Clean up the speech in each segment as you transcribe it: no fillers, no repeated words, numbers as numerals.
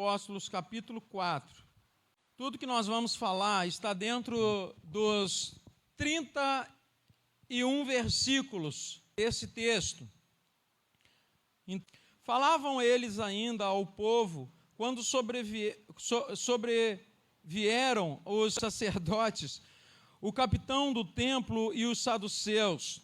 Apóstolos, capítulo 4. Tudo que nós vamos falar está dentro dos 31 versículos desse texto. Falavam eles ainda ao povo quando sobrevieram os sacerdotes, o capitão do templo e os saduceus,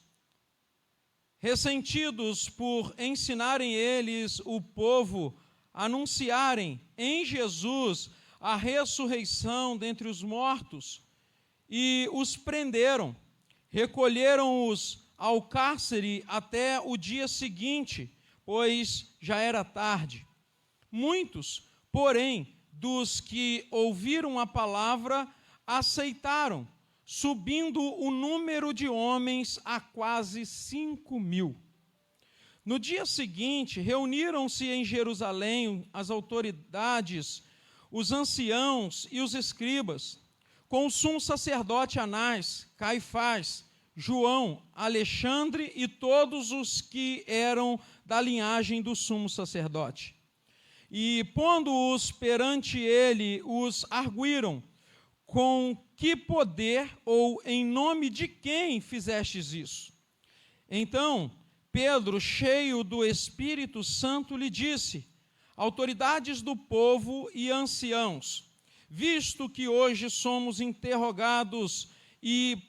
ressentidos por ensinarem eles o povo, anunciarem em Jesus a ressurreição dentre os mortos, e os prenderam, recolheram-os ao cárcere até o dia seguinte, pois já era tarde. Muitos, porém, dos que ouviram a palavra, aceitaram, subindo o número de homens a quase 5.000. No dia seguinte, reuniram-se em Jerusalém as autoridades, os anciãos e os escribas, com o sumo sacerdote Anás, Caifás, João, Alexandre e todos os que eram da linhagem do sumo sacerdote. E, pondo-os perante ele, os arguíram: com que poder ou em nome de quem fizestes isso? Então, Pedro, cheio do Espírito Santo, lhe disse: autoridades do povo e anciãos, visto que hoje somos interrogados e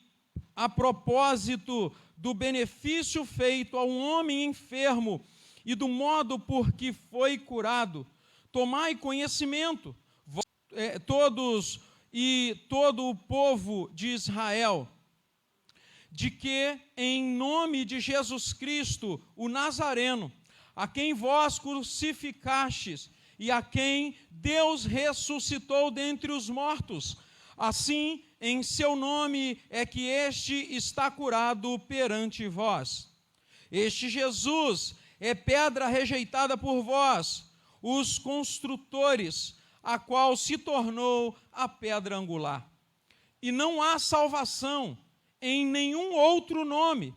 a propósito do benefício feito a um homem enfermo e do modo por que foi curado, tomai conhecimento, todos e todo o povo de Israel, de que, em nome de Jesus Cristo, o Nazareno, a quem vós crucificastes e a quem Deus ressuscitou dentre os mortos, assim, em seu nome é que este está curado perante vós. Este Jesus é pedra rejeitada por vós, os construtores, a qual se tornou a pedra angular. E não há salvação em nenhum outro nome,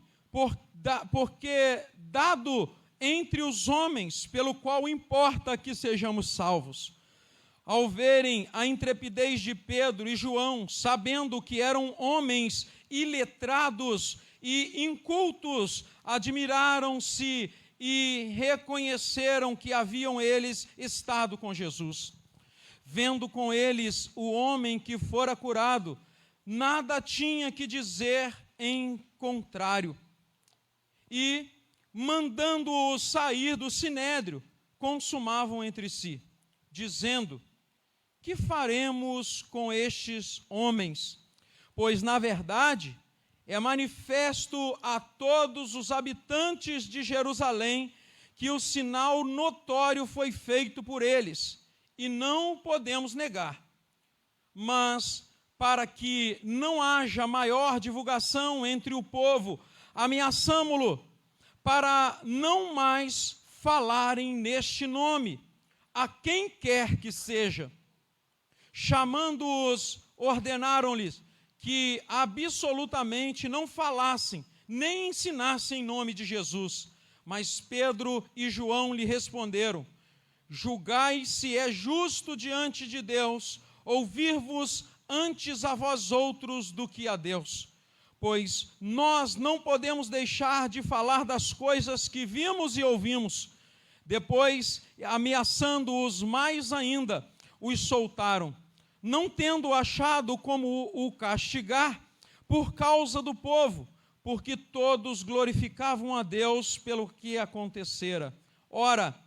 porque dado entre os homens, pelo qual importa que sejamos salvos. Ao verem a intrepidez de Pedro e João, sabendo que eram homens iletrados e incultos, admiraram-se e reconheceram que haviam eles estado com Jesus. Vendo com eles o homem que fora curado, nada tinha que dizer em contrário. E, mandando-o sair do sinédrio, consumavam entre si, dizendo: que faremos com estes homens? Pois, na verdade, é manifesto a todos os habitantes de Jerusalém que o sinal notório foi feito por eles, e não podemos negar. Mas, para que não haja maior divulgação entre o povo, ameaçamo-lo, para não mais falarem neste nome, a quem quer que seja. Chamando-os, ordenaram-lhes que absolutamente não falassem, nem ensinassem em nome de Jesus. Mas Pedro e João lhe responderam: julgai se é justo diante de Deus ouvir-vos antes a vós outros do que a Deus. Pois nós não podemos deixar de falar das coisas que vimos e ouvimos. Depois, ameaçando-os mais ainda, os soltaram, não tendo achado como o castigar por causa do povo, porque todos glorificavam a Deus pelo que acontecera. Ora,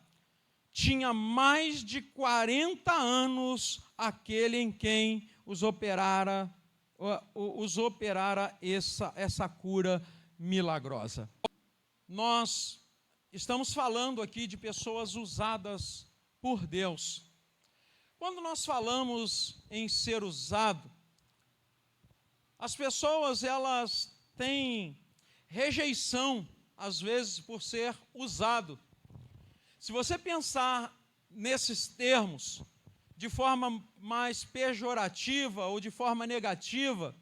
tinha mais de 40 anos aquele em quem os operara essa cura milagrosa. Nós estamos falando aqui de pessoas usadas por Deus. Quando nós falamos em ser usado, as pessoas elas têm rejeição, às vezes, por ser usado. Se você pensar nesses termos de forma mais pejorativa ou de forma negativa,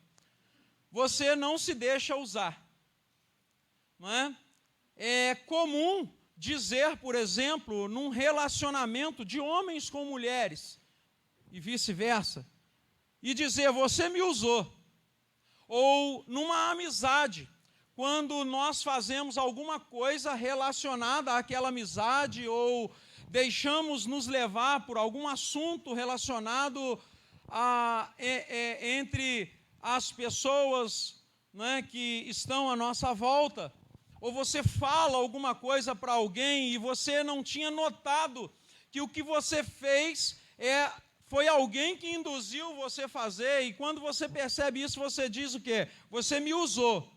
você não se deixa usar, não é? É comum dizer, por exemplo, num relacionamento de homens com mulheres, e vice-versa, e dizer, você me usou. Ou numa amizade, quando nós fazemos alguma coisa relacionada àquela amizade, ou deixamos nos levar por algum assunto relacionado entre as pessoas, né, que estão à nossa volta, ou você fala alguma coisa para alguém e você não tinha notado que o que você fez foi alguém que induziu você a fazer, e quando você percebe isso, você diz o quê? Você me usou.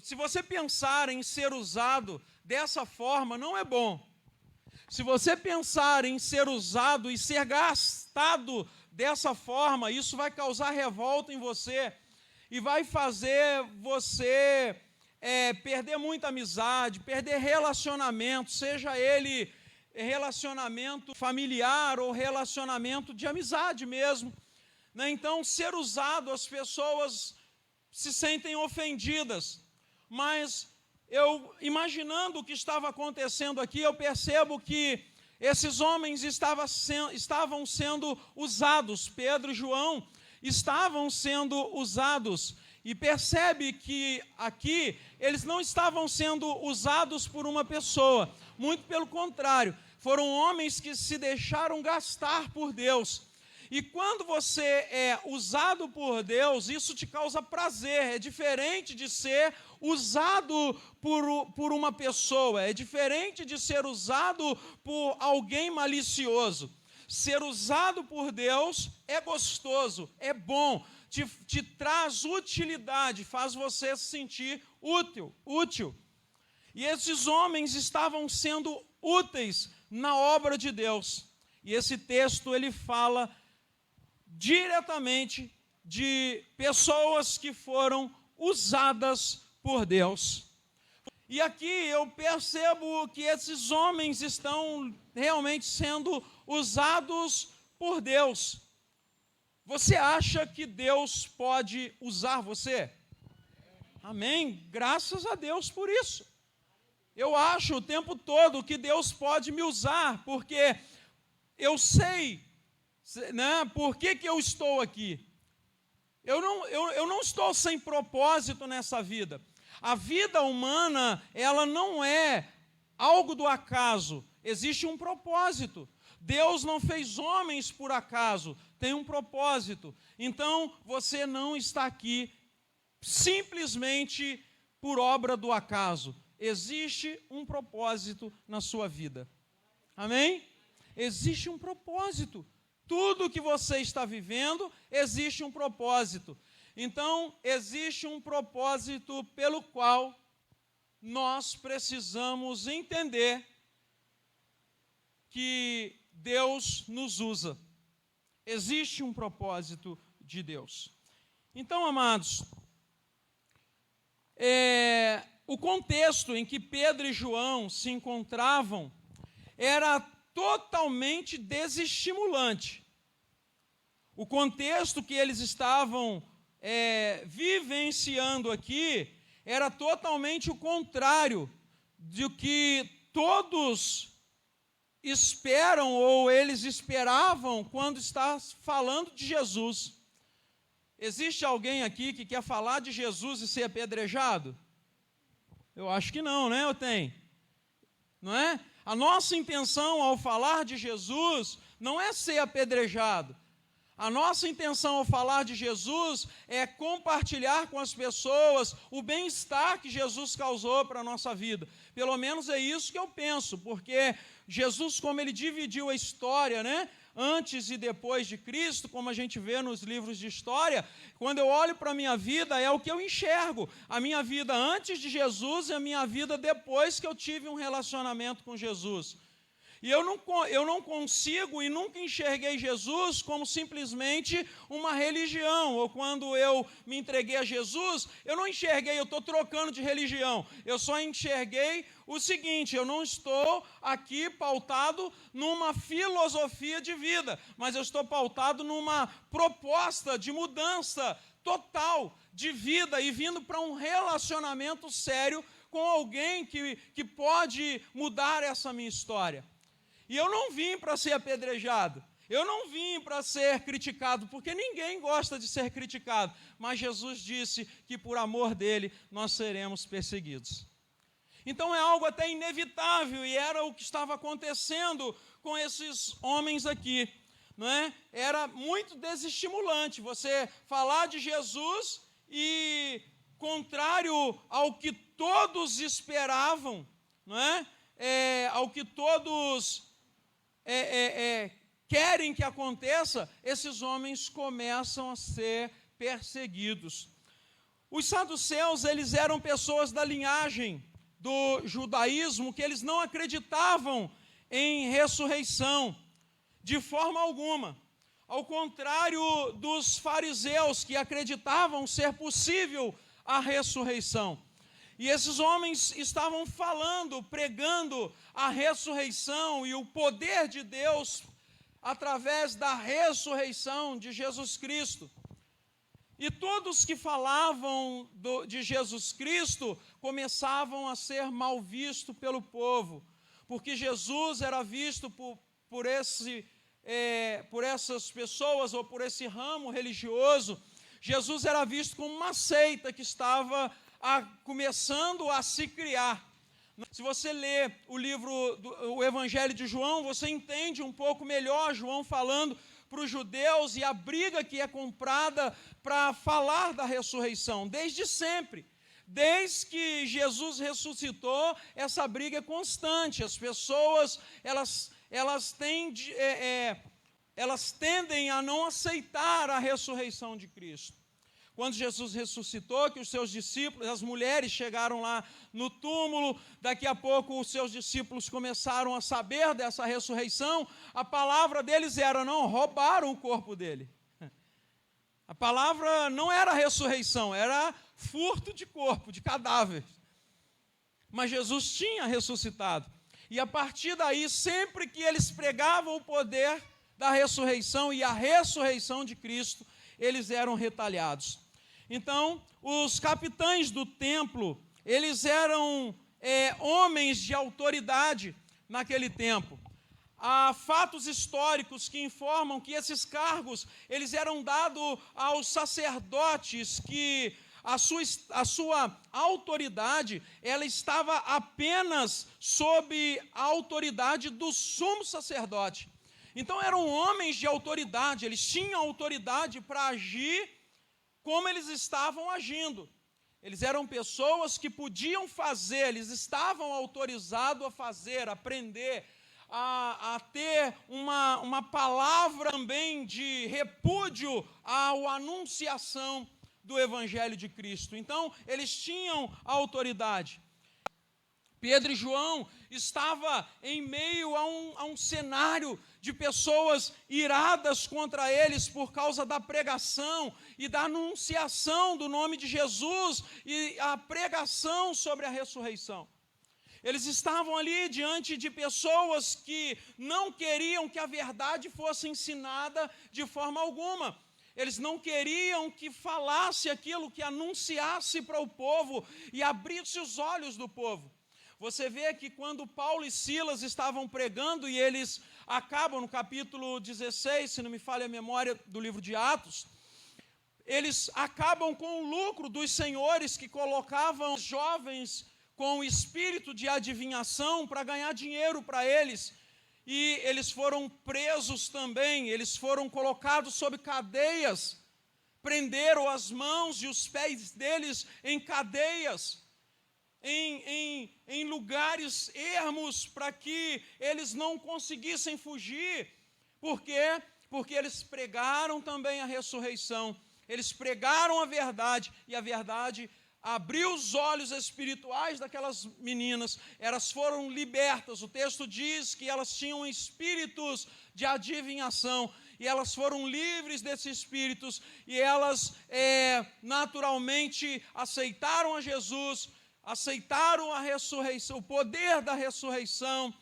Se você pensar em ser usado dessa forma, não é bom. Se você pensar em ser usado e ser gastado dessa forma, isso vai causar revolta em você e vai fazer você perder muita amizade, perder relacionamento, seja ele relacionamento familiar ou relacionamento de amizade mesmo, né? Então, ser usado, as pessoas se sentem ofendidas, mas eu, imaginando o que estava acontecendo aqui, eu percebo que esses homens estavam sendo usados, Pedro e João estavam sendo usados, e percebe que aqui eles não estavam sendo usados por uma pessoa, muito pelo contrário, foram homens que se deixaram gastar por Deus. E quando você é usado por Deus, isso te causa prazer, é diferente de ser usado por uma pessoa, é diferente de ser usado por alguém malicioso. Ser usado por Deus é gostoso, é bom, te traz utilidade, faz você se sentir útil. E esses homens estavam sendo úteis na obra de Deus. E esse texto, ele fala diretamente de pessoas que foram usadas por Deus. E aqui eu percebo que esses homens estão realmente sendo usados por Deus. Você acha que Deus pode usar você? Amém? Graças a Deus por isso. Eu acho o tempo todo que Deus pode me usar, porque eu sei, né, por que eu estou aqui. Eu não estou sem propósito nessa vida. A vida humana, ela não é algo do acaso. Existe um propósito. Deus não fez homens por acaso, tem um propósito. Então, você não está aqui simplesmente por obra do acaso. Existe um propósito na sua vida. Amém? Existe um propósito. Tudo que você está vivendo, existe um propósito. Então, existe um propósito pelo qual nós precisamos entender que Deus nos usa. Existe um propósito de Deus. Então, amados, o contexto em que Pedro e João se encontravam era totalmente desestimulante. O contexto que eles estavam vivenciando aqui era totalmente o contrário do que todos esperam ou eles esperavam quando está falando de Jesus. Existe alguém aqui que quer falar de Jesus e ser apedrejado? Eu acho que não, né? Eu tenho. Não é? A nossa intenção ao falar de Jesus não é ser apedrejado. A nossa intenção ao falar de Jesus é compartilhar com as pessoas o bem-estar que Jesus causou para a nossa vida. Pelo menos é isso que eu penso, porque Jesus, como ele dividiu a história, né? Antes e depois de Cristo, como a gente vê nos livros de história, quando eu olho para a minha vida, é o que eu enxergo. A minha vida antes de Jesus e a minha vida depois que eu tive um relacionamento com Jesus. E eu não consigo e nunca enxerguei Jesus como simplesmente uma religião. Ou quando eu me entreguei a Jesus, eu não enxerguei, eu estou trocando de religião. Eu só enxerguei o seguinte, eu não estou aqui pautado numa filosofia de vida, mas eu estou pautado numa proposta de mudança total de vida e vindo para um relacionamento sério com alguém que pode mudar essa minha história. E eu não vim para ser apedrejado, eu não vim para ser criticado, porque ninguém gosta de ser criticado, mas Jesus disse que por amor dele nós seremos perseguidos. Então é algo até inevitável, e era o que estava acontecendo com esses homens aqui, não é? Era muito desestimulante você falar de Jesus e, contrário ao que todos esperavam, não é? Ao que todos querem que aconteça, esses homens começam a ser perseguidos. Os saduceus, eles eram pessoas da linhagem do judaísmo, que eles não acreditavam em ressurreição, de forma alguma. Ao contrário dos fariseus, que acreditavam ser possível a ressurreição. E esses homens estavam falando, pregando a ressurreição e o poder de Deus através da ressurreição de Jesus Cristo. E todos que falavam de Jesus Cristo começavam a ser mal vistos pelo povo, porque Jesus era visto por essas pessoas, ou por esse ramo religioso. Jesus era visto como uma seita que estava começando a se criar. Se você lê o Evangelho de João, você entende um pouco melhor João falando para os judeus e a briga que é comprada para falar da ressurreição, desde sempre. Desde que Jesus ressuscitou, essa briga é constante. As pessoas, elas tendem a não aceitar a ressurreição de Cristo. Quando Jesus ressuscitou, que os seus discípulos, as mulheres chegaram lá no túmulo, daqui a pouco os seus discípulos começaram a saber dessa ressurreição, a palavra deles era: não, roubaram o corpo dele. A palavra não era ressurreição, era furto de corpo, de cadáver. Mas Jesus tinha ressuscitado. E a partir daí, sempre que eles pregavam o poder da ressurreição e a ressurreição de Cristo, eles eram retalhados. Então, os capitães do templo, eles eram homens de autoridade naquele tempo. Há fatos históricos que informam que esses cargos, eles eram dados aos sacerdotes, que a sua autoridade, ela estava apenas sob a autoridade do sumo sacerdote. Então eram homens de autoridade, eles tinham autoridade para agir como eles estavam agindo. Eles eram pessoas que podiam fazer, eles estavam autorizados a fazer, a aprender, a ter uma palavra também de repúdio à anunciação do Evangelho de Cristo. Então, eles tinham a autoridade. Pedro e João estavam em meio a um cenário de pessoas iradas contra eles por causa da pregação e da anunciação do nome de Jesus e a pregação sobre a ressurreição. Eles estavam ali diante de pessoas que não queriam que a verdade fosse ensinada de forma alguma. Eles não queriam que falasse aquilo, que anunciasse para o povo e abrisse os olhos do povo. Você vê que quando Paulo e Silas estavam pregando, e eles acabam no capítulo 16, se não me falha a memória, do livro de Atos, eles acabam com o lucro dos senhores que colocavam jovens com o espírito de adivinhação para ganhar dinheiro para eles. E eles foram presos também, eles foram colocados sob cadeias, prenderam as mãos e os pés deles em cadeias, em lugares ermos, para que eles não conseguissem fugir. Por quê? Porque eles pregaram também a ressurreição, eles pregaram a verdade, e a verdade abriu os olhos espirituais daquelas meninas. Elas foram libertas. O texto diz que elas tinham espíritos de adivinhação, e elas foram livres desses espíritos, e elas naturalmente aceitaram a Jesus, aceitaram a ressurreição, o poder da ressurreição,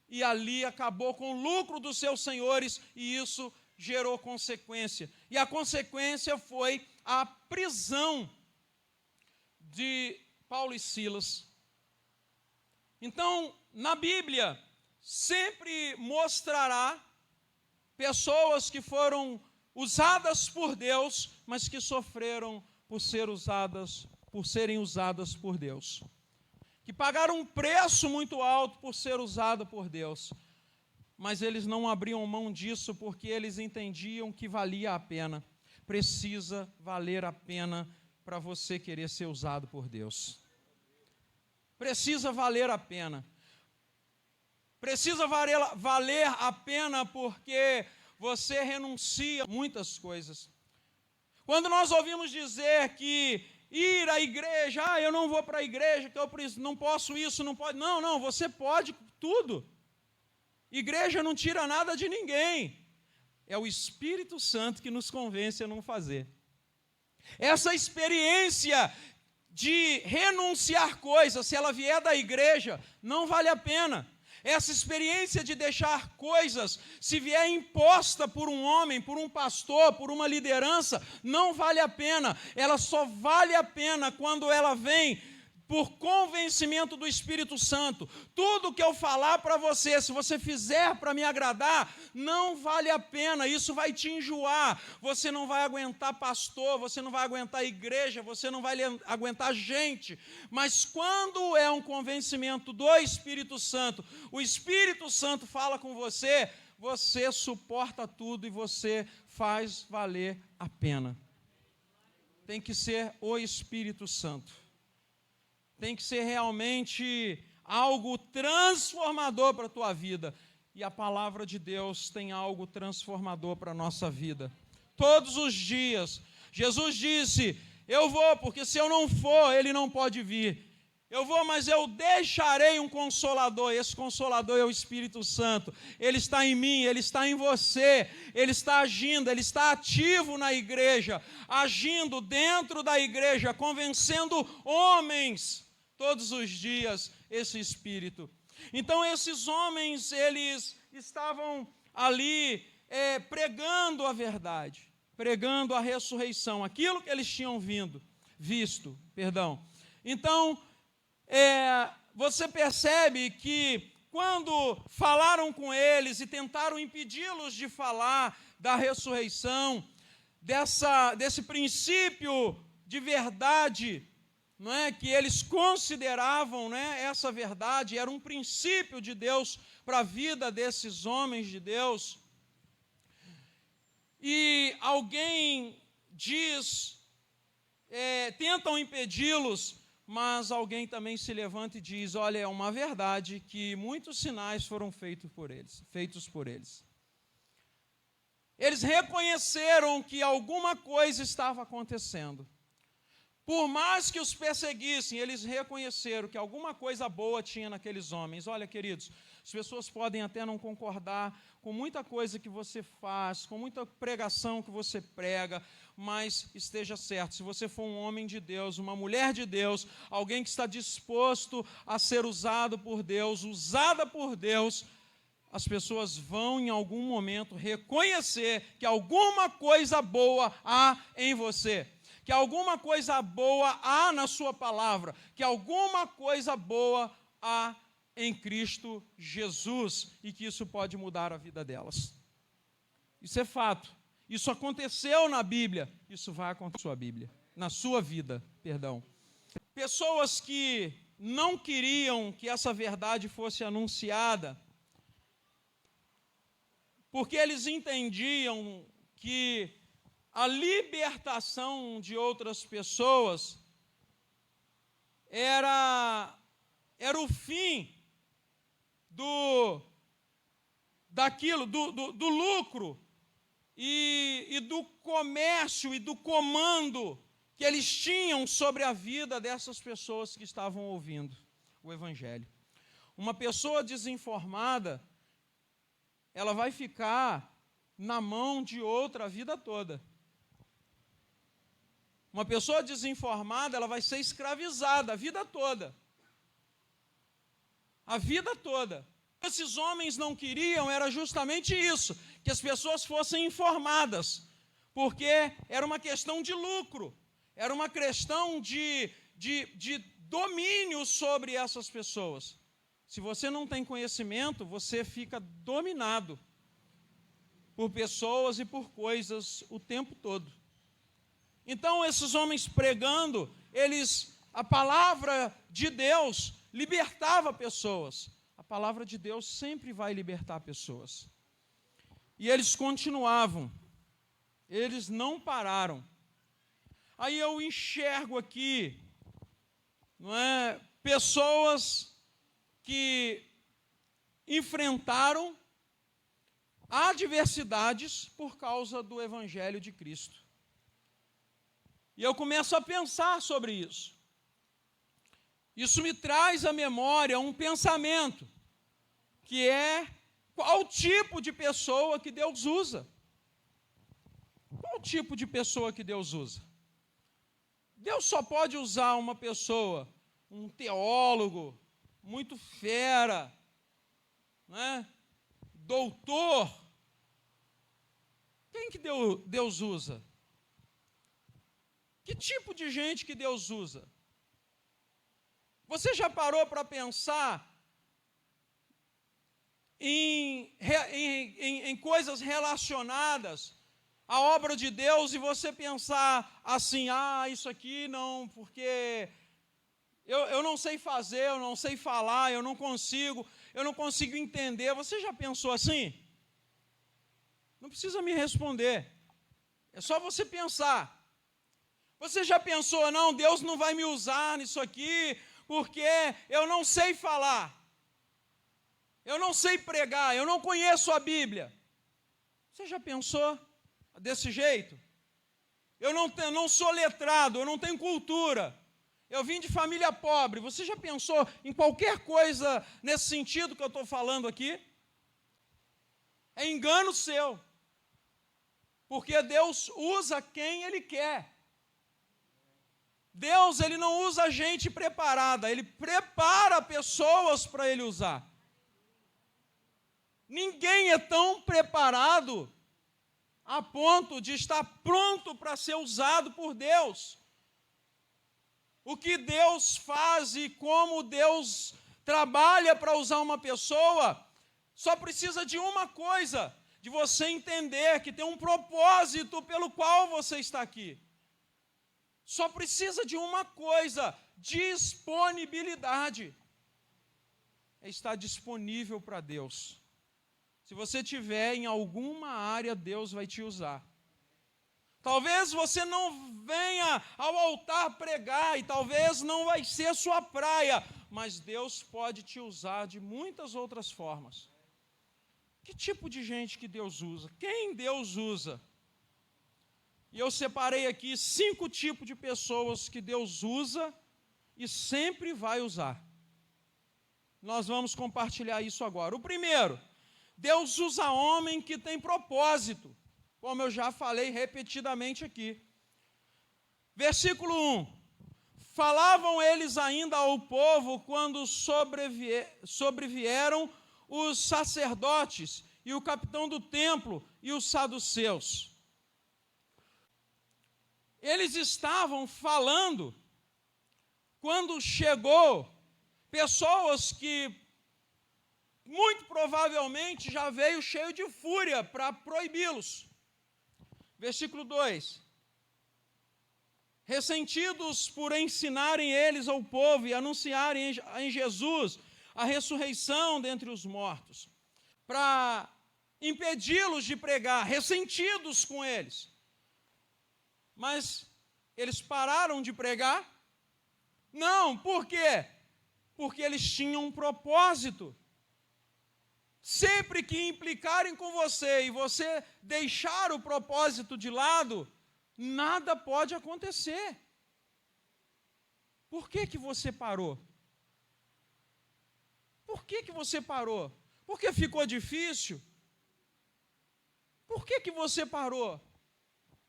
e ali acabou com o lucro dos seus senhores, e isso gerou consequência. E a consequência foi a prisão de Paulo e Silas. Então, na Bíblia, sempre mostrará pessoas que foram usadas por Deus, mas que sofreram por serem usadas por Deus. Que pagaram um preço muito alto por ser usada por Deus. Mas eles não abriam mão disso porque eles entendiam que valia a pena. Precisa valer a pena para você querer ser usado por Deus. Precisa valer a pena. Precisa valer a pena porque você renuncia a muitas coisas. Quando nós ouvimos dizer que ir à igreja, eu não vou para a igreja, que eu não posso isso, não pode. Não, você pode tudo. Igreja não tira nada de ninguém. É o Espírito Santo que nos convence a não fazer. Essa experiência de renunciar coisas, se ela vier da igreja, não vale a pena. Essa experiência de deixar coisas, se vier imposta por um homem, por um pastor, por uma liderança, não vale a pena. Ela só vale a pena quando ela vem por convencimento do Espírito Santo. Tudo que eu falar para você, se você fizer para me agradar, não vale a pena, isso vai te enjoar. Você não vai aguentar pastor, você não vai aguentar igreja, você não vai aguentar gente. Mas quando é um convencimento do Espírito Santo, o Espírito Santo fala com você, você suporta tudo e você faz valer a pena. Tem que ser o Espírito Santo. Tem que ser realmente algo transformador para a tua vida. E a palavra de Deus tem algo transformador para a nossa vida. Todos os dias, Jesus disse, eu vou, porque se eu não for, ele não pode vir. Eu vou, mas eu deixarei um Consolador. Esse Consolador é o Espírito Santo. Ele está em mim, ele está em você. Ele está agindo, ele está ativo na igreja. Agindo dentro da igreja, convencendo homens. Todos os dias, esse Espírito. Então, esses homens, eles estavam ali pregando a verdade, pregando a ressurreição, aquilo que eles tinham visto. Então, você percebe que quando falaram com eles e tentaram impedi-los de falar da ressurreição, desse princípio de verdade, não é, que eles consideravam, né, essa verdade, era um princípio de Deus para a vida desses homens de Deus. E alguém diz, tentam impedi-los, mas alguém também se levanta e diz, olha, é uma verdade que muitos sinais foram feitos por eles. Eles reconheceram que alguma coisa estava acontecendo. Por mais que os perseguissem, eles reconheceram que alguma coisa boa tinha naqueles homens. Olha, queridos, as pessoas podem até não concordar com muita coisa que você faz, com muita pregação que você prega, mas esteja certo, se você for um homem de Deus, uma mulher de Deus, alguém que está disposto a ser usado por Deus, usada por Deus, as pessoas vão em algum momento reconhecer que alguma coisa boa há em você. Que alguma coisa boa há na sua palavra, que alguma coisa boa há em Cristo Jesus, e que isso pode mudar a vida delas. Isso é fato. Isso aconteceu na Bíblia, isso vai acontecer na sua vida. Pessoas que não queriam que essa verdade fosse anunciada, porque eles entendiam que a libertação de outras pessoas era o fim do lucro e do comércio e do comando que eles tinham sobre a vida dessas pessoas que estavam ouvindo o Evangelho. Uma pessoa desinformada, ela vai ficar na mão de outra a vida toda. Uma pessoa desinformada, ela vai ser escravizada a vida toda. A vida toda. Esses homens não queriam, era justamente isso, que as pessoas fossem informadas, porque era uma questão de lucro, era uma questão de domínio sobre essas pessoas. Se você não tem conhecimento, você fica dominado por pessoas e por coisas o tempo todo. Então, esses homens pregando, a palavra de Deus libertava pessoas. A palavra de Deus sempre vai libertar pessoas. E eles continuavam. Eles não pararam. Aí eu enxergo aqui, pessoas que enfrentaram adversidades por causa do Evangelho de Cristo. E eu começo a pensar sobre isso. Isso me traz à memória um pensamento, que é qual tipo de pessoa que Deus usa. Qual tipo de pessoa que Deus usa? Deus só pode usar uma pessoa, um teólogo, muito fera, doutor. Quem que Deus usa? Que tipo de gente que Deus usa? Você já parou para pensar em coisas relacionadas à obra de Deus e você pensar assim, isso aqui não, porque eu não sei fazer, eu não sei falar, eu não consigo entender. Você já pensou assim? Não precisa me responder, é só você pensar. Você já pensou, não, Deus não vai me usar nisso aqui, porque eu não sei falar, eu não sei pregar, eu não conheço a Bíblia. Você já pensou desse jeito? Eu não sou letrado, eu não tenho cultura, eu vim de família pobre. Você já pensou em qualquer coisa nesse sentido que eu estou falando aqui? É engano seu, porque Deus usa quem Ele quer. Deus, Ele não usa gente preparada, Ele prepara pessoas para Ele usar. Ninguém é tão preparado a ponto de estar pronto para ser usado por Deus. O que Deus faz e como Deus trabalha para usar uma pessoa, só precisa de uma coisa, de você entender que tem um propósito pelo qual você está aqui. Só precisa de uma coisa, disponibilidade. É estar disponível para Deus. Se você tiver em alguma área, Deus vai te usar. Talvez você não venha ao altar pregar e talvez não vai ser sua praia, mas Deus pode te usar de muitas outras formas. Que tipo de gente que Deus usa? Quem Deus usa? E eu separei aqui 5 tipos de pessoas que Deus usa e sempre vai usar. Nós vamos compartilhar isso agora. O primeiro, Deus usa homem que tem propósito, como eu já falei repetidamente aqui. Versículo 1. Falavam eles ainda ao povo quando sobrevieram os sacerdotes e o capitão do templo e os saduceus. Eles estavam falando quando chegou pessoas que muito provavelmente já veio cheio de fúria para proibi-los. Versículo 2. Ressentidos por ensinarem eles ao povo e anunciarem em Jesus a ressurreição dentre os mortos, para impedi-los de pregar, ressentidos com eles. Mas eles pararam de pregar? Não, por quê? Porque eles tinham um propósito. Sempre que implicarem com você e você deixar o propósito de lado, nada pode acontecer. Por que você parou? Por que você parou? Porque ficou difícil? Por que você parou?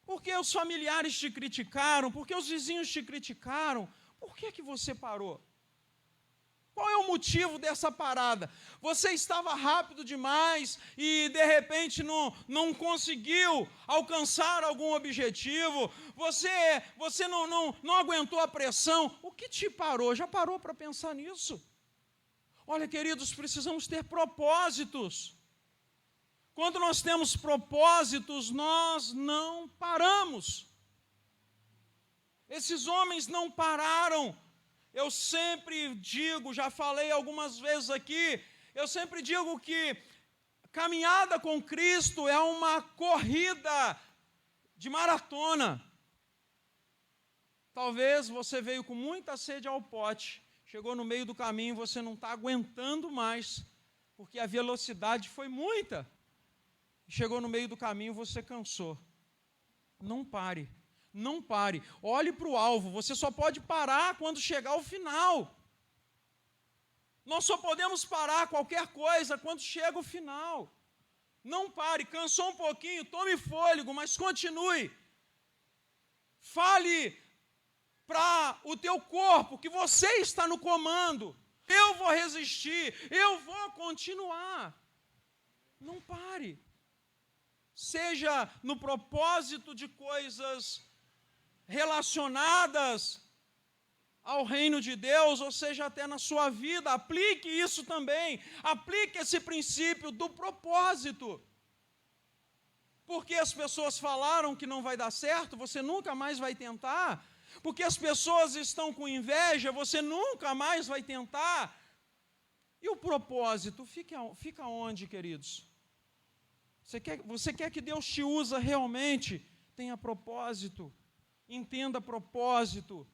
Porque os familiares te criticaram? Porque os vizinhos te criticaram? Por que você parou? Qual é o motivo dessa parada? Você estava rápido demais e, de repente, não conseguiu alcançar algum objetivo? Você não aguentou a pressão? O que te parou? Já parou para pensar nisso? Olha, queridos, precisamos ter propósitos. Quando nós temos propósitos, nós não paramos. Esses homens não pararam. Eu sempre digo, já falei algumas vezes aqui, eu sempre digo que caminhada com Cristo é uma corrida de maratona. Talvez você veio com muita sede ao pote, chegou no meio do caminho e você não está aguentando mais, porque a velocidade foi muita. Chegou no meio do caminho e você cansou. Não pare, não pare. Olhe para o alvo, você só pode parar quando chegar ao final. Nós só podemos parar qualquer coisa quando chega o final. Não pare, cansou um pouquinho, tome fôlego, mas continue. Fale para o teu corpo que você está no comando. Eu vou resistir, eu vou continuar. Não pare. Seja no propósito de coisas relacionadas ao reino de Deus, ou seja, até na sua vida, aplique isso também, aplique esse princípio do propósito. Porque as pessoas falaram que não vai dar certo, você nunca mais vai tentar. Porque as pessoas estão com inveja, você nunca mais vai tentar. E o propósito, fica onde, queridos? Você quer que Deus te use realmente? Tenha propósito, entenda propósito.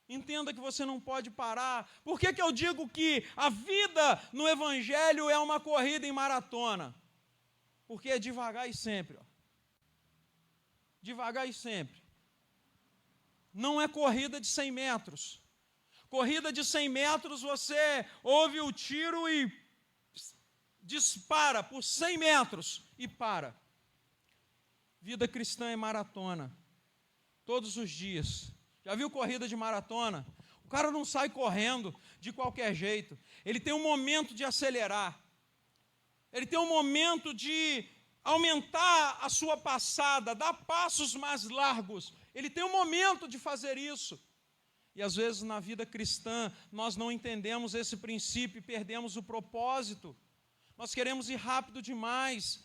Entenda que você não pode parar. Por que eu digo que a vida no Evangelho é uma corrida em maratona? Porque é devagar e sempre. Devagar e sempre. Não é corrida de 100 metros. Corrida de 100 metros, você ouve o tiro e dispara por 100 metros e para. Vida cristã é maratona. Todos os dias. Já viu corrida de maratona? O cara não sai correndo de qualquer jeito. Ele tem um momento de acelerar. Ele tem um momento de aumentar a sua passada, dar passos mais largos. Ele tem um momento de fazer isso. E às vezes na vida cristã nós não entendemos esse princípio e perdemos o propósito. Nós queremos ir rápido demais.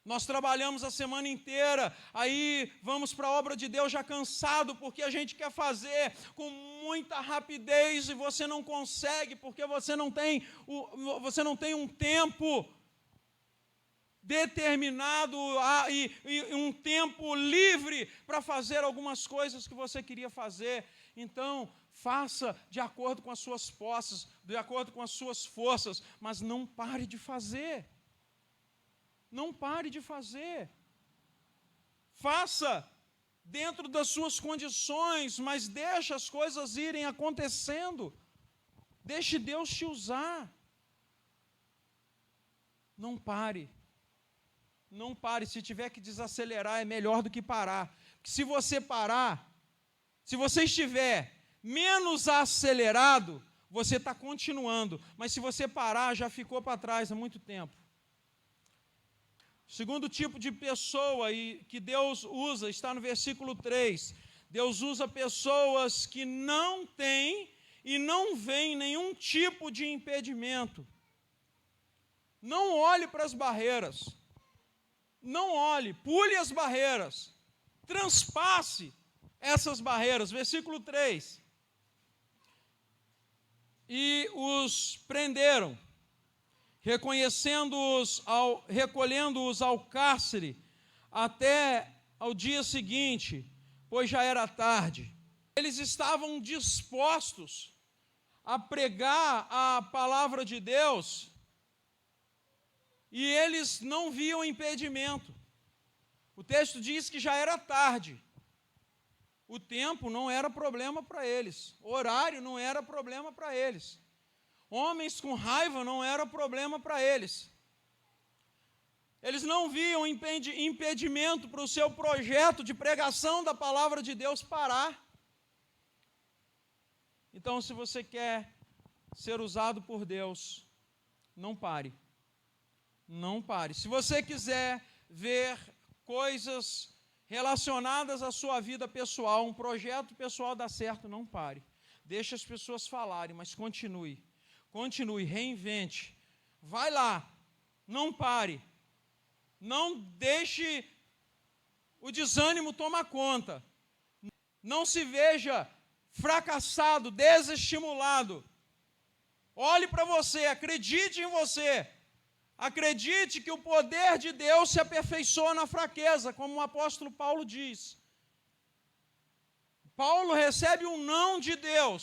Nós trabalhamos a semana inteira, aí vamos para a obra de Deus já cansado, porque a gente quer fazer com muita rapidez e você não consegue, porque você não tem um tempo determinado e um tempo livre para fazer algumas coisas que você queria fazer. Então, faça de acordo com as suas posses, de acordo com as suas forças, mas não pare de fazer. Não pare de fazer. Faça dentro das suas condições, mas deixe as coisas irem acontecendo. Deixe Deus te usar. Não pare. Não pare. Se tiver que desacelerar, é melhor do que parar. Porque se você parar, se você estiver menos acelerado, você está continuando. Mas se você parar, já ficou para trás há muito tempo. Segundo tipo de pessoa que Deus usa, está no versículo 3. Deus usa pessoas que não têm e não veem nenhum tipo de impedimento. Não olhe para as barreiras. Não olhe, pule as barreiras. Transpasse essas barreiras. Versículo 3. E os prenderam, recolhendo-os ao cárcere até ao dia seguinte, pois já era tarde. Eles estavam dispostos a pregar a palavra de Deus e eles não viam impedimento. O texto diz que já era tarde. O tempo não era problema para eles, o horário não era problema para eles. Homens com raiva não era problema para eles. Eles não viam impedimento para o seu projeto de pregação da palavra de Deus parar. Então, se você quer ser usado por Deus, não pare. Não pare. Se você quiser ver coisas relacionadas à sua vida pessoal, um projeto pessoal dar certo, não pare. Deixe as pessoas falarem, mas continue. Continue, reinvente. Vai lá, não pare. Não deixe o desânimo tomar conta. Não se veja fracassado, desestimulado. Olhe para você, acredite em você. Acredite que o poder de Deus se aperfeiçoa na fraqueza, como o apóstolo Paulo diz. Paulo recebe um não de Deus.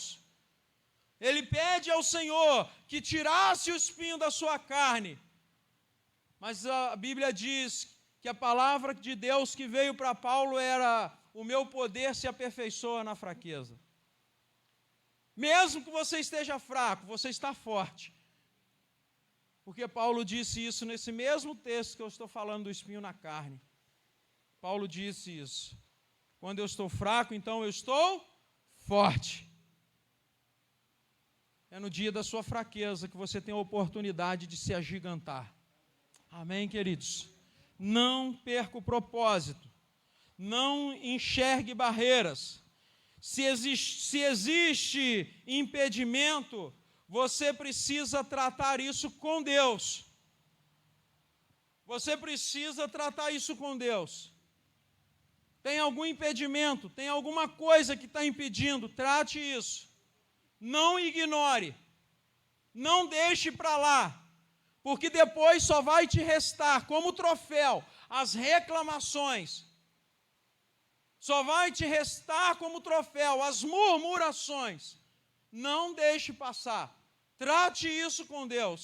Ele pede ao Senhor que tirasse o espinho da sua carne. Mas a Bíblia diz que a palavra de Deus que veio para Paulo era: o meu poder se aperfeiçoa na fraqueza. Mesmo que você esteja fraco, você está forte. Porque Paulo disse isso nesse mesmo texto que eu estou falando do espinho na carne. Paulo disse isso. Quando eu estou fraco, então eu estou forte. É no dia da sua fraqueza que você tem a oportunidade de se agigantar. Amém, queridos? Não perca o propósito. Não enxergue barreiras. Se existe impedimento, você precisa tratar isso com Deus. Você precisa tratar isso com Deus. Tem algum impedimento, tem alguma coisa que está impedindo, trate isso. Não ignore. Não deixe para lá. Porque depois só vai te restar, como troféu, as reclamações. Só vai te restar como troféu as murmurações. Não deixe passar. Trate isso com Deus.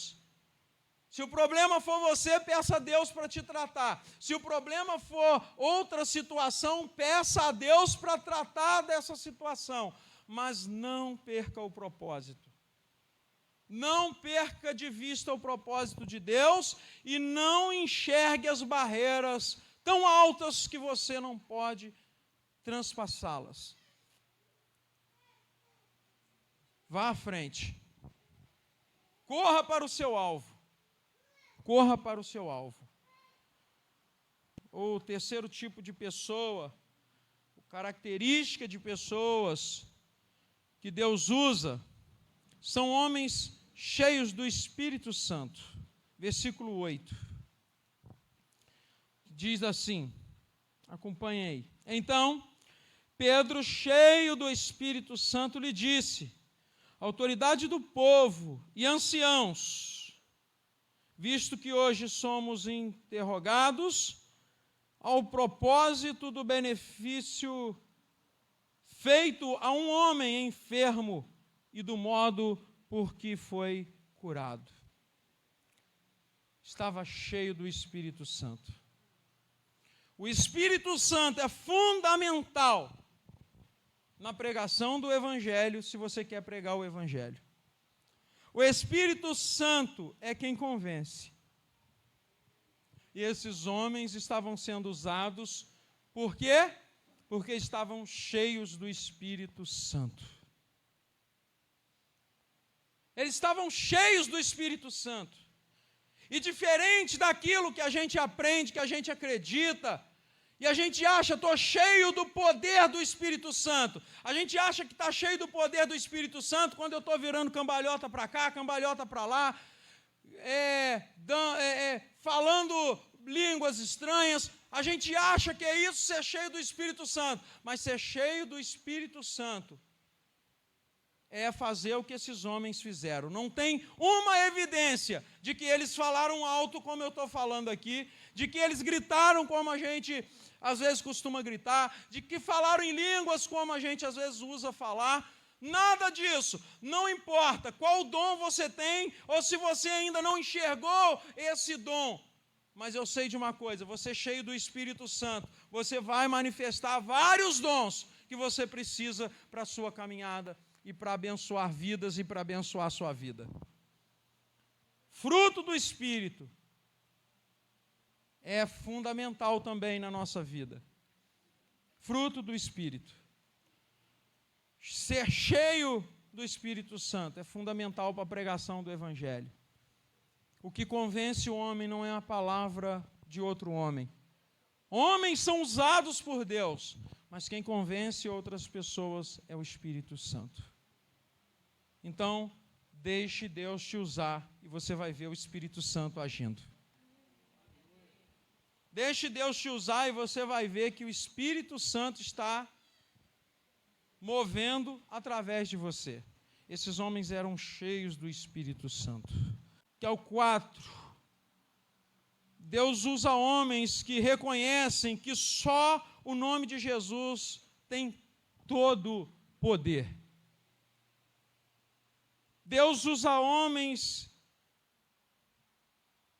Se o problema for você, peça a Deus para te tratar. Se o problema for outra situação, peça a Deus para tratar dessa situação. Mas não perca o propósito. Não perca de vista o propósito de Deus e não enxergue as barreiras tão altas que você não pode transpassá-las. Vá à frente. Corra para o seu alvo. Corra para o seu alvo. O terceiro tipo de pessoa, característica de pessoas que Deus usa, são homens cheios do Espírito Santo. Versículo 8. Diz assim, acompanhe aí. Então, Pedro, cheio do Espírito Santo, lhe disse: autoridade do povo e anciãos, visto que hoje somos interrogados ao propósito do benefício feito a um homem enfermo e do modo por que foi curado. Estava cheio do Espírito Santo. O Espírito Santo é fundamental na pregação do Evangelho, se você quer pregar o Evangelho. O Espírito Santo é quem convence. E esses homens estavam sendo usados, por quê? Porque estavam cheios do Espírito Santo. Eles estavam cheios do Espírito Santo. E diferente daquilo que a gente aprende, que a gente acredita, e a gente acha, estou cheio do poder do Espírito Santo. A gente acha que está cheio do poder do Espírito Santo quando eu estou virando cambalhota para cá, cambalhota para lá, falando línguas estranhas. A gente acha que é isso, ser cheio do Espírito Santo. Mas ser cheio do Espírito Santo é fazer o que esses homens fizeram. Não tem uma evidência de que eles falaram alto, como eu estou falando aqui, de que eles gritaram como a gente às vezes costuma gritar, de que falaram em línguas como a gente às vezes usa falar. Nada disso. Não importa qual dom você tem ou se você ainda não enxergou esse dom. Mas eu sei de uma coisa, você cheio do Espírito Santo, você vai manifestar vários dons que você precisa para a sua caminhada e para abençoar vidas e para abençoar a sua vida. Fruto do Espírito é fundamental também na nossa vida. Fruto do Espírito. Ser cheio do Espírito Santo é fundamental para a pregação do Evangelho. O que convence o homem não é a palavra de outro homem. Homens são usados por Deus, mas quem convence outras pessoas é o Espírito Santo. Então, deixe Deus te usar e você vai ver o Espírito Santo agindo. Deixe Deus te usar e você vai ver que o Espírito Santo está movendo através de você. Esses homens eram cheios do Espírito Santo. Que é o 4. Deus usa homens que reconhecem que só o nome de Jesus tem todo poder. Deus usa homens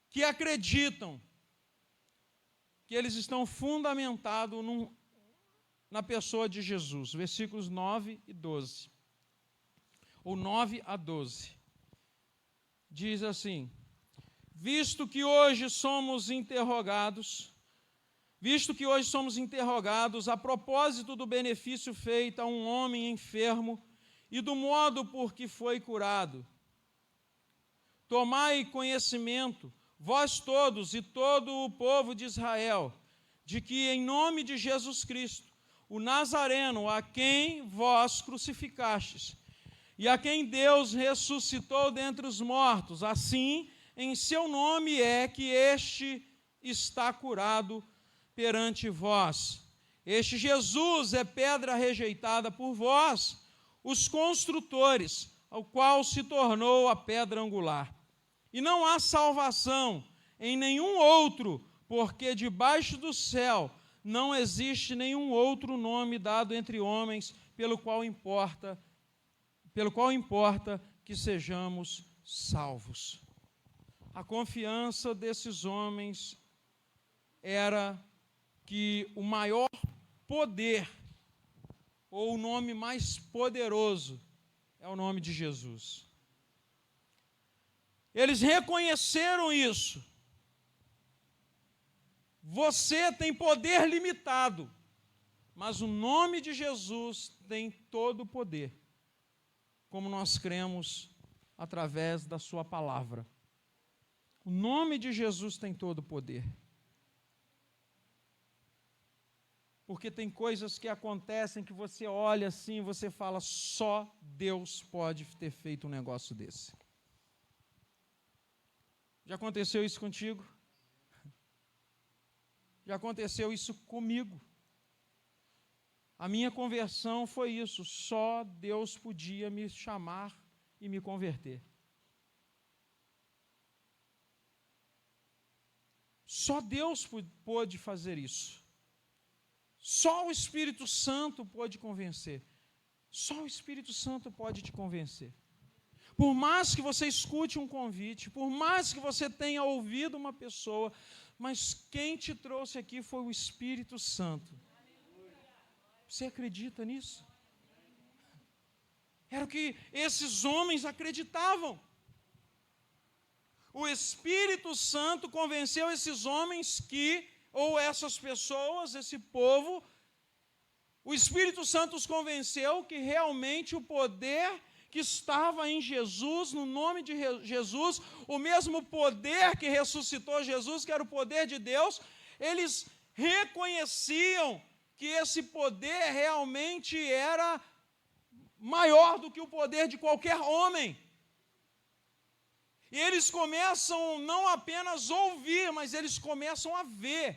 que acreditam que eles estão fundamentados na pessoa de Jesus. Versículos 9 e 12. Ou 9 a 12. Diz assim: visto que hoje somos interrogados a propósito do benefício feito a um homem enfermo e do modo por que foi curado, tomai conhecimento, vós todos e todo o povo de Israel, de que em nome de Jesus Cristo, o Nazareno, a quem vós crucificastes, e a quem Deus ressuscitou dentre os mortos, assim, em seu nome é que este está curado perante vós. Este Jesus é pedra rejeitada por vós, os construtores, ao qual se tornou a pedra angular. E não há salvação em nenhum outro, porque debaixo do céu não existe nenhum outro nome dado entre homens, pelo qual importa que sejamos salvos. A confiança desses homens era que o maior poder, ou o nome mais poderoso, é o nome de Jesus. Eles reconheceram isso. Você tem poder limitado, mas o nome de Jesus tem todo o poder, como nós cremos através da sua palavra. O nome de Jesus tem todo o poder. Porque tem coisas que acontecem que você olha assim e você fala, só Deus pode ter feito um negócio desse. Já aconteceu isso contigo? Já aconteceu isso comigo. A minha conversão foi isso, só Deus podia me chamar e me converter. Só Deus pôde fazer isso. Só o Espírito Santo pode convencer. Só o Espírito Santo pode te convencer. Por mais que você escute um convite, por mais que você tenha ouvido uma pessoa, mas quem te trouxe aqui foi o Espírito Santo. Você acredita nisso? Era o que esses homens acreditavam. O Espírito Santo convenceu esses homens ou essas pessoas, esse povo, o Espírito Santo os convenceu que realmente o poder que estava em Jesus, no nome de Jesus, o mesmo poder que ressuscitou Jesus, que era o poder de Deus, eles reconheciam que esse poder realmente era maior do que o poder de qualquer homem. E eles começam não apenas a ouvir, mas eles começam a ver.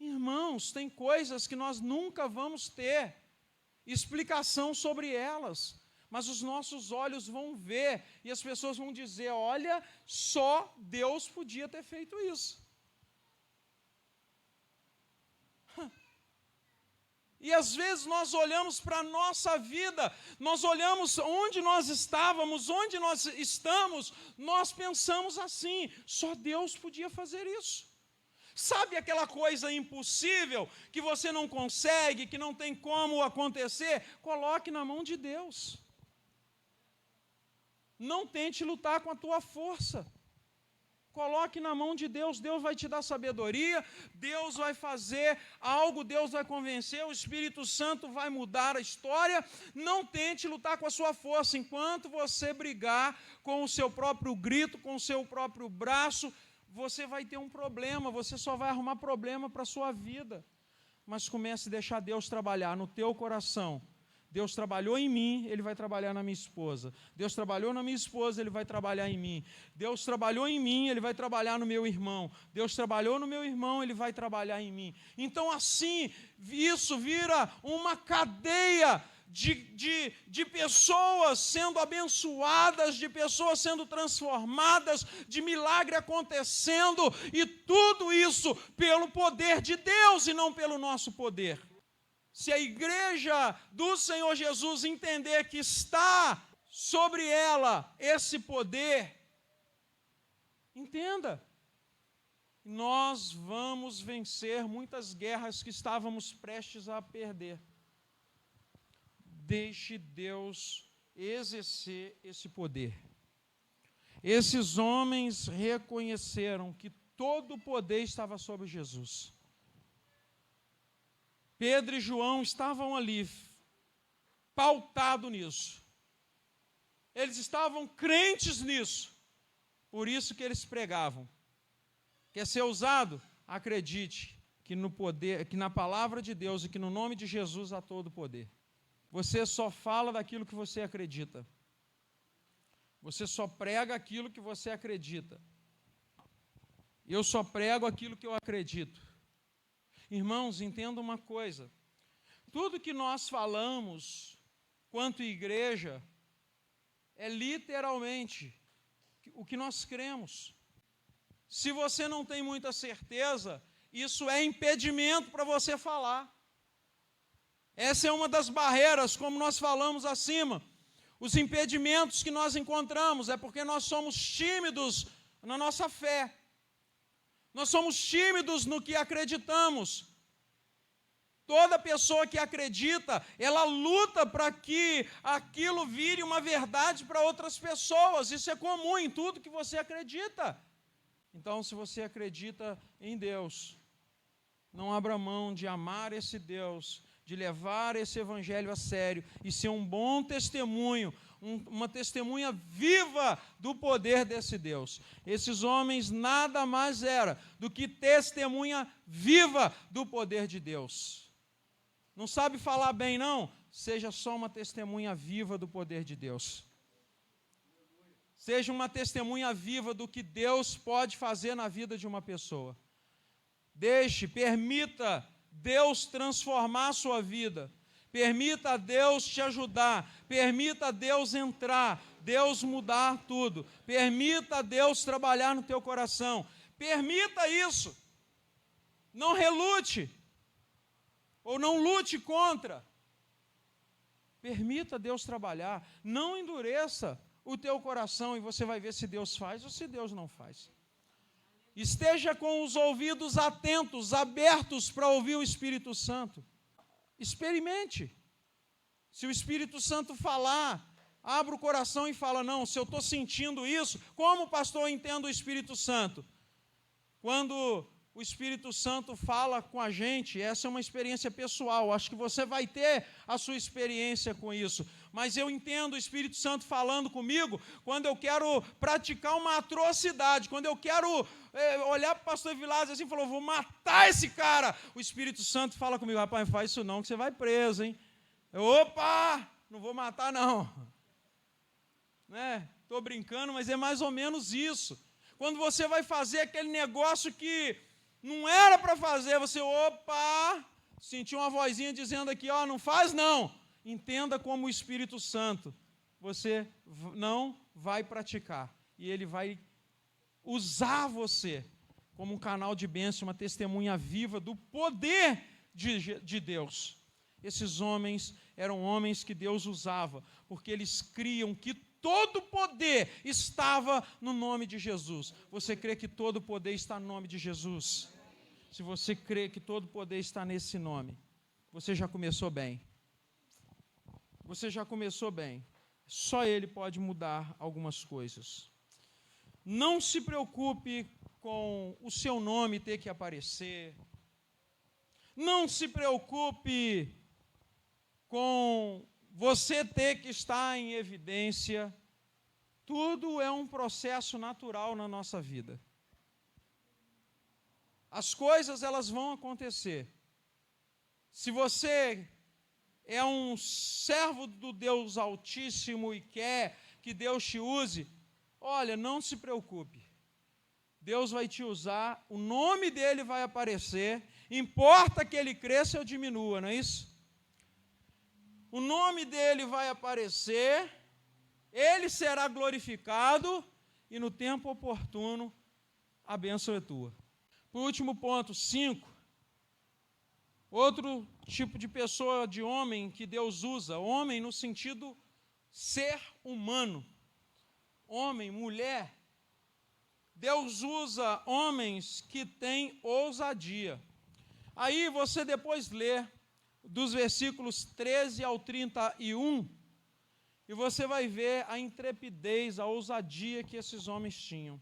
Irmãos, tem coisas que nós nunca vamos ter explicação sobre elas, mas os nossos olhos vão ver, e as pessoas vão dizer, olha, só Deus podia ter feito isso. E às vezes nós olhamos para a nossa vida, nós olhamos onde nós estávamos, onde nós estamos, nós pensamos assim, só Deus podia fazer isso. Sabe aquela coisa impossível, que você não consegue, que não tem como acontecer? Coloque na mão de Deus. Não tente lutar com a tua força. Coloque na mão de Deus, Deus vai te dar sabedoria, Deus vai fazer algo, Deus vai convencer, o Espírito Santo vai mudar a história. Não tente lutar com a sua força, enquanto você brigar com o seu próprio grito, com o seu próprio braço, você vai ter um problema, você só vai arrumar problema para a sua vida. Mas comece a deixar Deus trabalhar no teu coração. Deus trabalhou em mim, Ele vai trabalhar na minha esposa. Deus trabalhou na minha esposa, Ele vai trabalhar em mim. Deus trabalhou em mim, Ele vai trabalhar no meu irmão. Deus trabalhou no meu irmão, Ele vai trabalhar em mim. Então, assim, isso vira uma cadeia de pessoas sendo abençoadas, de pessoas sendo transformadas, de milagre acontecendo, e tudo isso pelo poder de Deus e não pelo nosso poder. Se a igreja do Senhor Jesus entender que está sobre ela esse poder, entenda, nós vamos vencer muitas guerras que estávamos prestes a perder. Deixe Deus exercer esse poder. Esses homens reconheceram que todo o poder estava sobre Jesus. Pedro e João estavam ali, pautados nisso. Eles estavam crentes nisso. Por isso que eles pregavam. Quer ser ousado? Acredite que no poder, que na palavra de Deus e que no nome de Jesus há todo o poder. Você só fala daquilo que você acredita. Você só prega aquilo que você acredita. Eu só prego aquilo que eu acredito. Irmãos, entenda uma coisa. Tudo que nós falamos, quanto igreja, é literalmente o que nós cremos. Se você não tem muita certeza, isso é impedimento para você falar. Essa é uma das barreiras, como nós falamos acima. Os impedimentos que nós encontramos é porque nós somos tímidos na nossa fé. Nós somos tímidos no que acreditamos. Toda pessoa que acredita, ela luta para que aquilo vire uma verdade para outras pessoas. Isso é comum em tudo que você acredita. Então, se você acredita em Deus, não abra mão de amar esse Deus, de levar esse evangelho a sério e ser um bom testemunho, uma testemunha viva do poder desse Deus. Esses homens nada mais era do que testemunha viva do poder de Deus. Não sabe falar bem, não? Seja só uma testemunha viva do poder de Deus. Seja uma testemunha viva do que Deus pode fazer na vida de uma pessoa. Permita Deus transformar a sua vida. Permita a Deus te ajudar. Permita a Deus entrar. Deus mudar tudo. Permita a Deus trabalhar no teu coração. Permita isso. Não relute. Ou não lute contra. Permita Deus trabalhar. Não endureça o teu coração e você vai ver se Deus faz ou se Deus não faz. Esteja com os ouvidos atentos, abertos para ouvir o Espírito Santo. Experimente. Se o Espírito Santo falar, abra o coração e fala, não, se eu estou sentindo isso, como pastor eu entendo o Espírito Santo? Quando o Espírito Santo fala com a gente, essa é uma experiência pessoal, acho que você vai ter a sua experiência com isso, mas eu entendo o Espírito Santo falando comigo quando eu quero praticar uma atrocidade, quando eu quero olhar para o pastor Vilásio assim e falar, vou matar esse cara. O Espírito Santo fala comigo, rapaz, não faz isso não, que você vai preso, hein? Opa, não vou matar não. Estou brincando, mas é mais ou menos isso. Quando você vai fazer aquele negócio que não era para fazer, você, sentiu uma vozinha dizendo aqui, não faz não. Entenda como o Espírito Santo, você não vai praticar. E ele vai usar você como um canal de bênção, uma testemunha viva do poder de Deus. Esses homens eram homens que Deus usava, porque eles criam que todo poder estava no nome de Jesus. Você crê que todo poder está no nome de Jesus? Se você crê que todo poder está nesse nome, você já começou bem. Você já começou bem. Só Ele pode mudar algumas coisas. Não se preocupe com o seu nome ter que aparecer. Não se preocupe com você ter que estar em evidência. Tudo é um processo natural na nossa vida. As coisas, elas vão acontecer. Se você é um servo do Deus Altíssimo e quer que Deus te use, olha, não se preocupe. Deus vai te usar, o nome dele vai aparecer, importa que ele cresça ou diminua, não é isso? O nome dele vai aparecer, ele será glorificado e no tempo oportuno a bênção é tua. Por último ponto, 5. Outro tipo de pessoa, de homem que Deus usa, homem no sentido ser humano, homem, mulher. Deus usa homens que têm ousadia. Aí você depois lê dos versículos 13 ao 31, e você vai ver a intrepidez, a ousadia que esses homens tinham.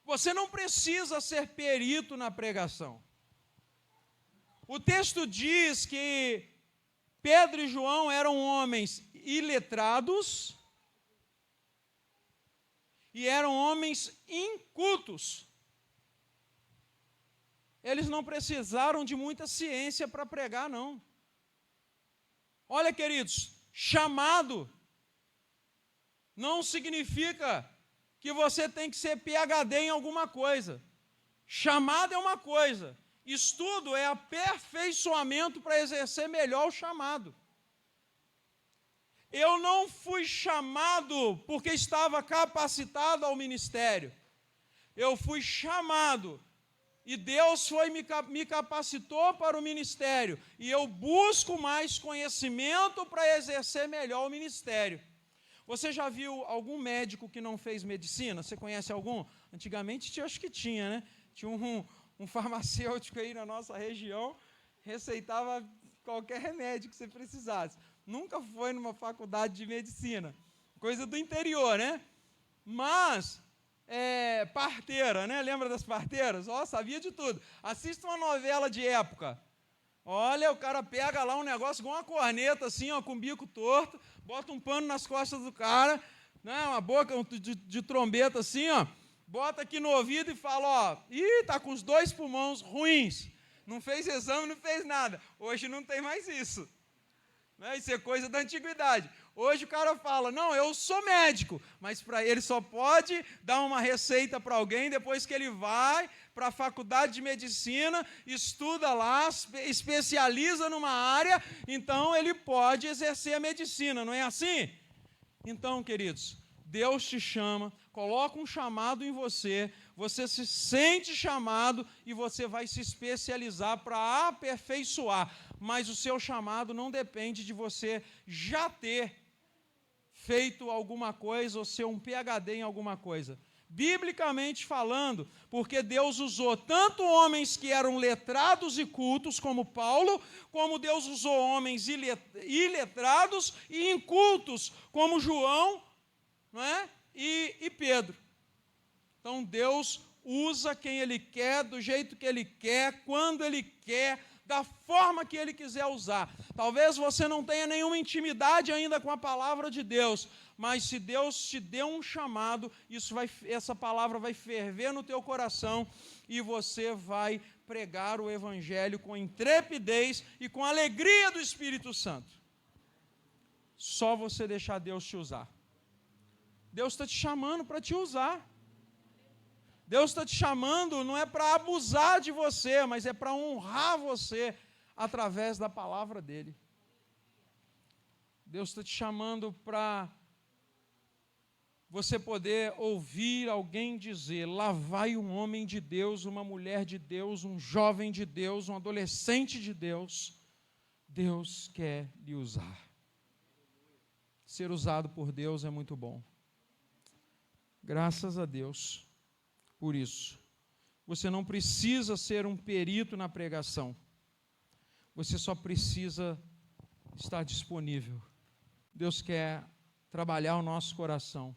Você não precisa ser perito na pregação. O texto diz que Pedro e João eram homens iletrados e eram homens incultos. Eles não precisaram de muita ciência para pregar, não. Olha, queridos, chamado não significa que você tem que ser PhD em alguma coisa. Chamado é uma coisa, estudo é aperfeiçoamento para exercer melhor o chamado. Eu não fui chamado porque estava capacitado ao ministério. Eu fui chamado e Deus me capacitou para o ministério. E eu busco mais conhecimento para exercer melhor o ministério. Você já viu algum médico que não fez medicina? Você conhece algum? Antigamente eu acho que tinha, né? Tinha um farmacêutico aí na nossa região, receitava qualquer remédio que você precisasse. Nunca foi numa faculdade de medicina. Coisa do interior, né? Mas, parteira, né? Lembra das parteiras? Sabia de tudo. Assista uma novela de época. Olha, o cara pega lá um negócio igual uma corneta, assim, com o bico torto, bota um pano nas costas do cara, né? Uma boca de trombeta assim, bota aqui no ouvido e fala, tá com os 2 pulmões ruins. Não fez exame, não fez nada. Hoje não tem mais isso. Isso é coisa da antiguidade. Hoje o cara fala, não, eu sou médico, mas para ele só pode dar uma receita para alguém depois que ele vai para a faculdade de medicina, estuda lá, especializa numa área, então ele pode exercer a medicina, não é assim? Então, queridos, Deus te chama, coloca um chamado em você se sente chamado e você vai se especializar para aperfeiçoar. Mas o seu chamado não depende de você já ter feito alguma coisa ou ser um PhD em alguma coisa. Biblicamente falando, porque Deus usou tanto homens que eram letrados e cultos, como Paulo, como Deus usou homens iletrados e incultos, como João, não é? e Pedro. Então, Deus usa quem Ele quer, do jeito que Ele quer, quando Ele quer, da forma que Ele quiser usar. Talvez você não tenha nenhuma intimidade ainda com a palavra de Deus, mas se Deus te deu um chamado, essa palavra vai ferver no teu coração e você vai pregar o Evangelho com intrepidez e com alegria do Espírito Santo. Só você deixar Deus te usar. Deus está te chamando para te usar. Deus está te chamando não é para abusar de você, mas é para honrar você através da palavra dEle. Deus está te chamando para você poder ouvir alguém dizer, lá vai um homem de Deus, uma mulher de Deus, um jovem de Deus, um adolescente de Deus. Deus quer lhe usar. Ser usado por Deus é muito bom. Graças a Deus. Por isso, você não precisa ser um perito na pregação. Você só precisa estar disponível. Deus quer trabalhar o nosso coração.